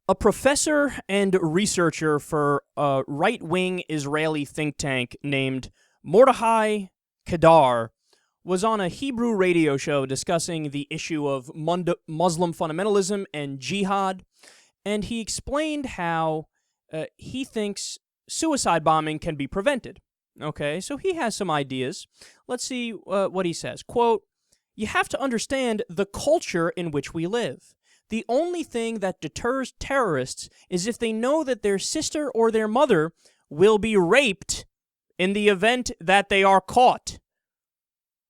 A professor and researcher for a right-wing Israeli think tank named Mordechai Kedar was on a Hebrew radio show discussing the issue of Muslim fundamentalism and jihad, and he explained how he thinks suicide bombing can be prevented. Okay, so he has some ideas. Let's see what he says. Quote, "You have to understand the culture in which we live. The only thing that deters terrorists is if they know that their sister or their mother will be raped in the event that they are caught.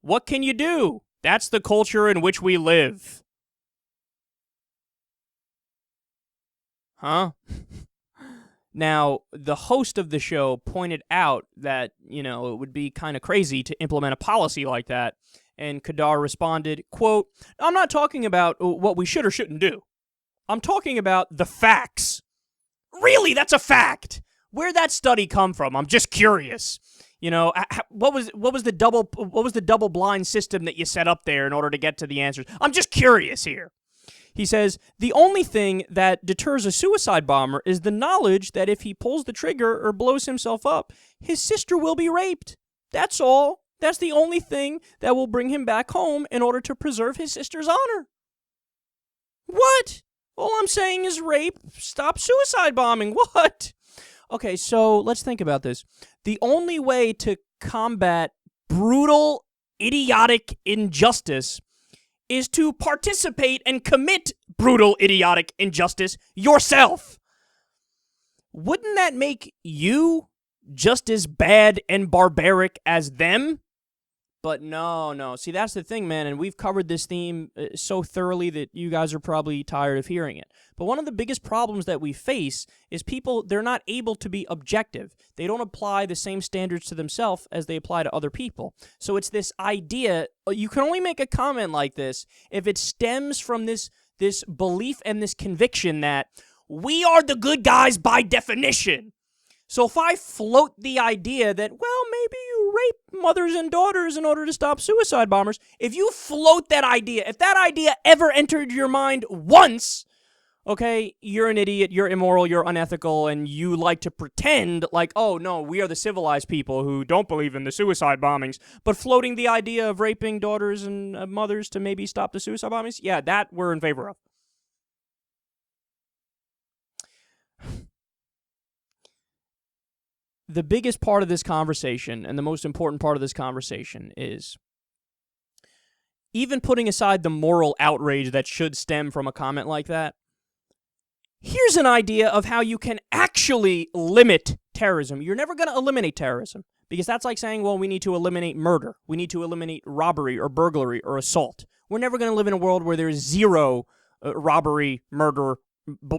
What can you do? That's the culture in which we live." Huh? Now, the host of the show pointed out that, it would be kind of crazy to implement a policy like that. And Kedar responded, quote, "I'm not talking about what we should or shouldn't do. I'm talking about the facts." Really? That's a fact? Where'd that study come from? I'm just curious. What was the double blind system that you set up there in order to get to the answers? I'm just curious here. He says, "The only thing that deters a suicide bomber is the knowledge that if he pulls the trigger or blows himself up, his sister will be raped. That's all. That's the only thing that will bring him back home in order to preserve his sister's honor." What? All I'm saying is rape. Stop suicide bombing. What? Okay, so let's think about this. The only way to combat brutal, idiotic injustice is to participate and commit brutal, idiotic injustice yourself. Wouldn't that make you just as bad and barbaric as them? But no. See, that's the thing, man, and we've covered this theme so thoroughly that you guys are probably tired of hearing it. But one of the biggest problems that we face is people, they're not able to be objective. They don't apply the same standards to themselves as they apply to other people. So it's this idea, you can only make a comment like this if it stems from this belief and this conviction that we are the good guys by definition. So if I float the idea that, well, maybe you rape mothers and daughters in order to stop suicide bombers, if you float that idea, if that idea ever entered your mind once, okay, you're an idiot, you're immoral, you're unethical, and you like to pretend like, oh, no, we are the civilized people who don't believe in the suicide bombings, but floating the idea of raping daughters and mothers to maybe stop the suicide bombings, yeah, that we're in favor of. The biggest part of this conversation, and the most important part of this conversation, is even putting aside the moral outrage that should stem from a comment like that, here's an idea of how you can actually limit terrorism. You're never going to eliminate terrorism, because that's like saying, well, we need to eliminate murder. We need to eliminate robbery or burglary or assault. We're never going to live in a world where there's zero robbery, murder,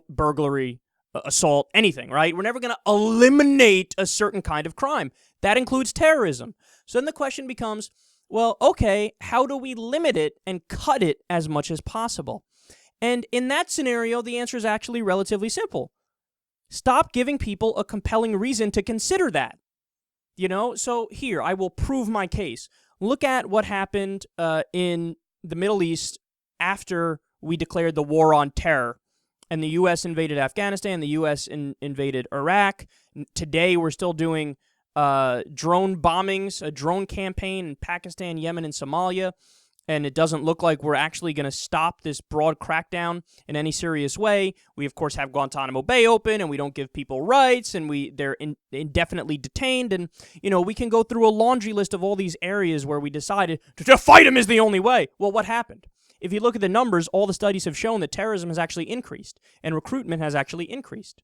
burglary, assault, anything, right? We're never going to eliminate a certain kind of crime. That includes terrorism. So then the question becomes, well, okay, how do we limit it and cut it as much as possible? And in that scenario, the answer is actually relatively simple. Stop giving people a compelling reason to consider that. So here, I will prove my case. Look at what happened in the Middle East after we declared the war on terror. And the U.S. invaded Afghanistan, the U.S. invaded Iraq. Today, we're still doing drone bombings, a drone campaign in Pakistan, Yemen, and Somalia. And it doesn't look like we're actually going to stop this broad crackdown in any serious way. We, of course, have Guantanamo Bay open, and we don't give people rights, and they're indefinitely detained. And, we can go through a laundry list of all these areas where we decided to fight them is the only way. Well, what happened? If you look at the numbers, all the studies have shown that terrorism has actually increased and recruitment has actually increased.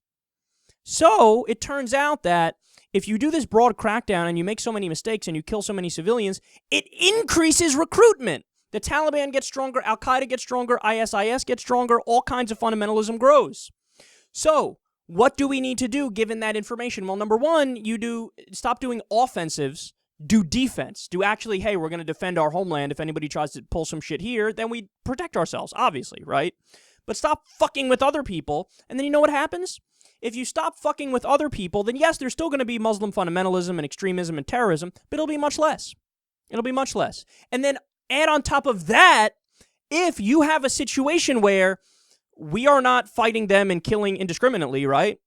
So it turns out that if you do this broad crackdown and you make so many mistakes and you kill so many civilians, it increases recruitment. The Taliban gets stronger, Al-Qaeda gets stronger, ISIS gets stronger, all kinds of fundamentalism grows. So what do we need to do given that information? Well, number one, stop doing offensives. Do defense. Do actually, hey, we're going to defend our homeland. If anybody tries to pull some shit here, then we protect ourselves, obviously, right? But stop fucking with other people. And then you know what happens? If you stop fucking with other people, then yes, there's still going to be Muslim fundamentalism and extremism and terrorism, but it'll be much less. It'll be much less. And then add on top of that, if you have a situation where we are not fighting them and killing indiscriminately, right?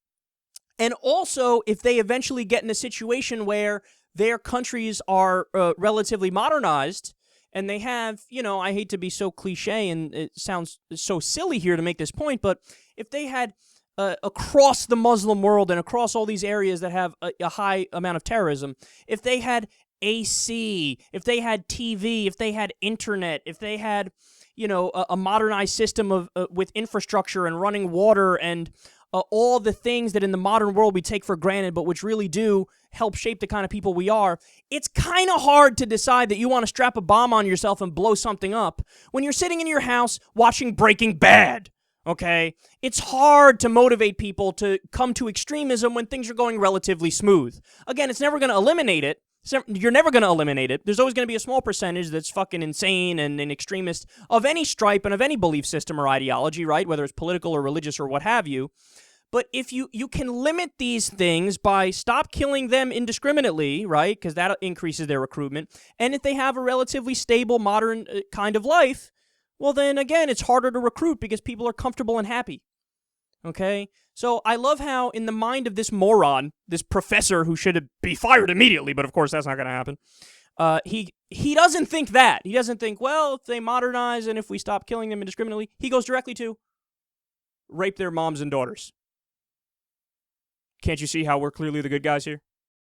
And also, if they eventually get in a situation where their countries are relatively modernized, and they have, I hate to be so cliche and it sounds so silly here to make this point, but if they had across the Muslim world and across all these areas that have a high amount of terrorism, if they had AC, if they had TV, if they had internet, if they had, a modernized system of with infrastructure and running water and all the things that in the modern world we take for granted, but which really do help shape the kind of people we are, it's kind of hard to decide that you want to strap a bomb on yourself and blow something up when you're sitting in your house watching Breaking Bad, okay? It's hard to motivate people to come to extremism when things are going relatively smooth. Again, it's never going to eliminate it. You're never going to eliminate it. There's always going to be a small percentage that's fucking insane and an extremist of any stripe and of any belief system or ideology, right? Whether it's political or religious or what have you. But if you can limit these things by stop killing them indiscriminately, right? Because that increases their recruitment. And if they have a relatively stable, modern kind of life, well, then again, it's harder to recruit because people are comfortable and happy. Okay? So I love how in the mind of this moron, this professor who should be fired immediately, but of course that's not going to happen, he doesn't think that. He doesn't think, well, if they modernize and if we stop killing them indiscriminately, he goes directly to rape their moms and daughters. Can't you see how we're clearly the good guys here?